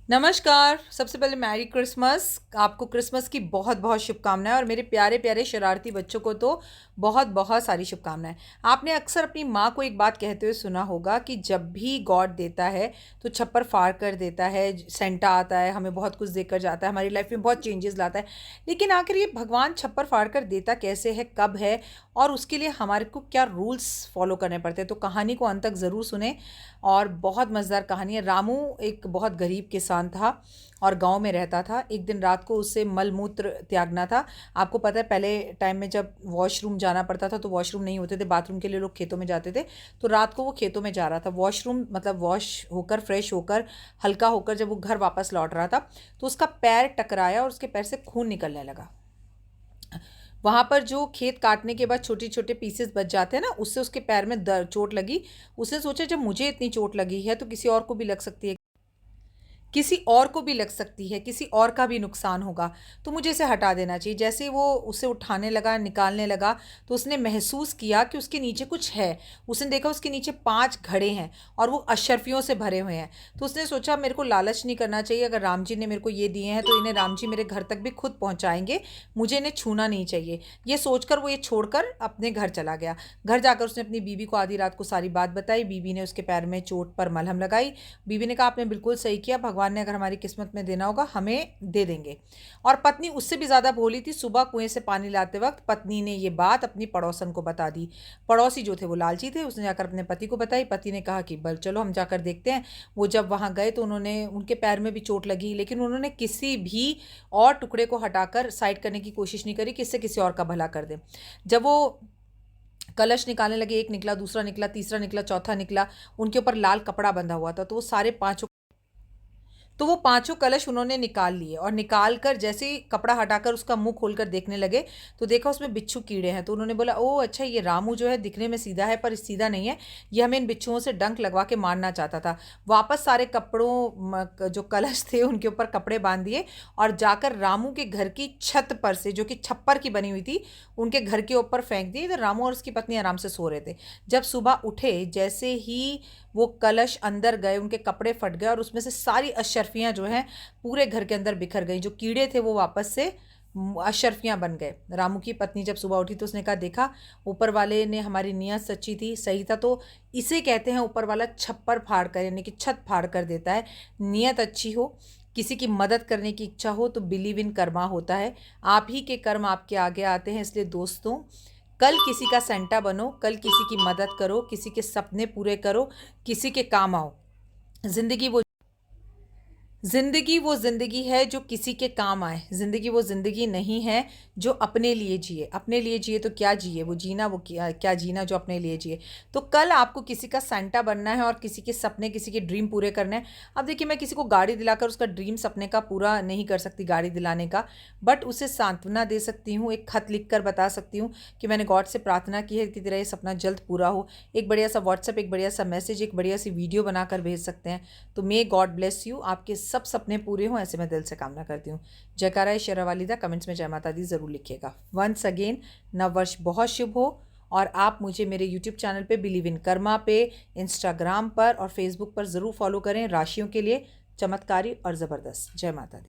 नमस्कार। सबसे पहले मैरी क्रिसमस। आपको क्रिसमस की बहुत बहुत शुभकामनाएं और मेरे प्यारे प्यारे शरारती बच्चों को तो बहुत बहुत सारी शुभकामनाएं। आपने अक्सर अपनी माँ को एक बात कहते हुए सुना होगा कि जब भी गॉड देता है तो छप्पर फाड़ कर देता है, सेंटा आता है, हमें बहुत कुछ देकर जाता है, हमारी लाइफ में बहुत चेंजेस लाता है। लेकिन आखिर ये भगवान छप्पर फाड़ कर देता कैसे है, कब है और उसके लिए हमारे को क्या रूल्स फॉलो करने पड़ते हैं? तो कहानी को अंत तक ज़रूर सुने। और बहुत मज़ेदार कहानी है। रामू एक बहुत गरीब किसान था और गांव में रहता था। एक दिन रात को उसे मल मूत्र त्यागना था। आपको पता है पहले टाइम में जब वॉशरूम जाना पड़ता था तो वॉशरूम नहीं होते थे, बाथरूम के लिए लोग खेतों में जाते थे। तो रात को वो खेतों में जा रहा था, वॉशरूम मतलब वॉश होकर फ्रेश होकर हल्का होकर जब वो घर वापस लौट रहा था तो उसका पैर टकराया और उसके पैर से खून निकलने लगा। वहाँ पर जो खेत काटने के बाद छोटे छोटे पीसेस बच जाते हैं ना, उससे उसके पैर में दर्द चोट लगी। उसने सोचा जब मुझे इतनी चोट लगी है तो किसी और को भी लग सकती है, किसी और को भी लग सकती है, किसी और का भी नुकसान होगा, तो मुझे इसे हटा देना चाहिए। जैसे ही वो उसे उठाने लगा, निकालने लगा, तो उसने महसूस किया कि उसके नीचे कुछ है। उसने देखा उसके नीचे 5 घड़े हैं और वो अशर्फियों से भरे हुए हैं। तो उसने सोचा मेरे को लालच नहीं करना चाहिए, अगर राम जी ने मेरे को ये दिए हैं तो इन्हें राम जी मेरे घर तक भी खुद पहुँचाएंगे, मुझे इन्हें छूना नहीं चाहिए। ये सोचकर वो ये छोड़कर अपने घर चला गया। घर जाकर उसने अपनी बीवी को आधी रात को सारी बात बताई। बीवी ने उसके पैर में चोट पर मलहम लगाई। बीवी ने कहा आपने बिल्कुल सही किया, भगवान ने अगर हमारी किस्मत में देना होगा हमें दे देंगे। और पत्नी उससे भी ज़्यादा भोली थी। सुबह कुएं से पानी लाते वक्त पत्नी ने ये बात अपनी पड़ोसन को बता दी। पड़ोसी जो थे वो लालची थे, उसने जाकर अपने पति को बताई। पति ने कहा कि बल चलो हम जाकर देखते हैं। वो जब वहाँ गए तो उन्होंने उनके पैर में भी चोट लगी, लेकिन उन्होंने किसी भी और टुकड़े को हटाकर साइड करने की कोशिश नहीं करी कि इससे किसी और का भला कर दे। जब वो कलश निकालने लगे, एक निकला, दूसरा निकला, तीसरा निकला, चौथा निकला, उनके ऊपर लाल कपड़ा बंधा हुआ था, तो वो सारे पांचों, तो वो पांचों कलश उन्होंने निकाल लिए और निकाल कर जैसे ही कपड़ा हटाकर उसका मुंह खोलकर देखने लगे तो देखा उसमें बिच्छू कीड़े हैं। तो उन्होंने बोला ओ अच्छा, ये रामू जो है दिखने में सीधा है पर सीधा नहीं है, ये हमें इन बिच्छुओं से डंक लगवा के मारना चाहता था। वापस सारे कपड़ों जो कलश थे उनके ऊपर कपड़े बांध दिए और जाकर रामू के घर की छत पर से, जो कि छप्पर की बनी हुई थी, उनके घर के ऊपर फेंक दिए। तो रामू और उसकी पत्नी आराम से सो रहे थे। जब सुबह उठे, जैसे ही वो कलश अंदर गए, उनके कपड़े फट गए और उसमें से सारी अशर्फियाँ जो हैं पूरे घर के अंदर बिखर गई। जो कीड़े थे वो वापस से अशर्फियाँ बन गए। रामू की पत्नी जब सुबह उठी तो उसने कहा देखा, ऊपर वाले ने हमारी नीयत सच्ची थी, सही था। तो इसे कहते हैं ऊपर वाला छप्पर फाड़ कर, यानी कि छत फाड़ कर देता है। नीयत अच्छी हो, किसी की मदद करने की इच्छा हो तो बिलीव इन कर्मा होता है। आप ही के कर्म आपके आगे आते हैं। इसलिए दोस्तों, कल किसी का सेंटा बनो, कल किसी की मदद करो, किसी के सपने पूरे करो, किसी के काम आओ। जिंदगी वो जिंदगी वो जिंदगी है जो किसी के काम आए। जिंदगी वो जिंदगी नहीं है जो अपने लिए जिए। अपने लिए जिए तो क्या जिए, वो जीना, वो क्या क्या जीना जो अपने लिए जिए। तो कल आपको किसी का सेंटा बनना है और किसी के सपने, किसी के ड्रीम पूरे करने हैं। अब देखिए, मैं किसी को गाड़ी दिलाकर उसका ड्रीम सपने का पूरा नहीं कर सकती, गाड़ी दिलाने का, बट उसे सांत्वना दे सकती हूँ। एक खत लिख कर बता सकती हूँ कि मैंने गॉड से प्रार्थना की है कि तेरा ये सपना जल्द पूरा हो। एक बढ़िया सा व्हाट्सएप, एक बढ़िया सा मैसेज, एक बढ़िया सी वीडियो बनाकर भेज सकते हैं। तो मे गॉड ब्लेस यू, आपके सब सपने पूरे हों, ऐसे मैं दिल से कामना करती हूँ। जयकारा शेरा वालिदा, कमेंट्स में जय माता दी ज़रूर लिखिएगा। वंस अगेन, नव वर्ष बहुत शुभ हो। और आप मुझे मेरे यूट्यूब चैनल पे, बिलीव इन कर्मा पे, इंस्टाग्राम पर और फेसबुक पर ज़रूर फॉलो करें राशियों के लिए। चमत्कारी और ज़बरदस्त। जय माता दी।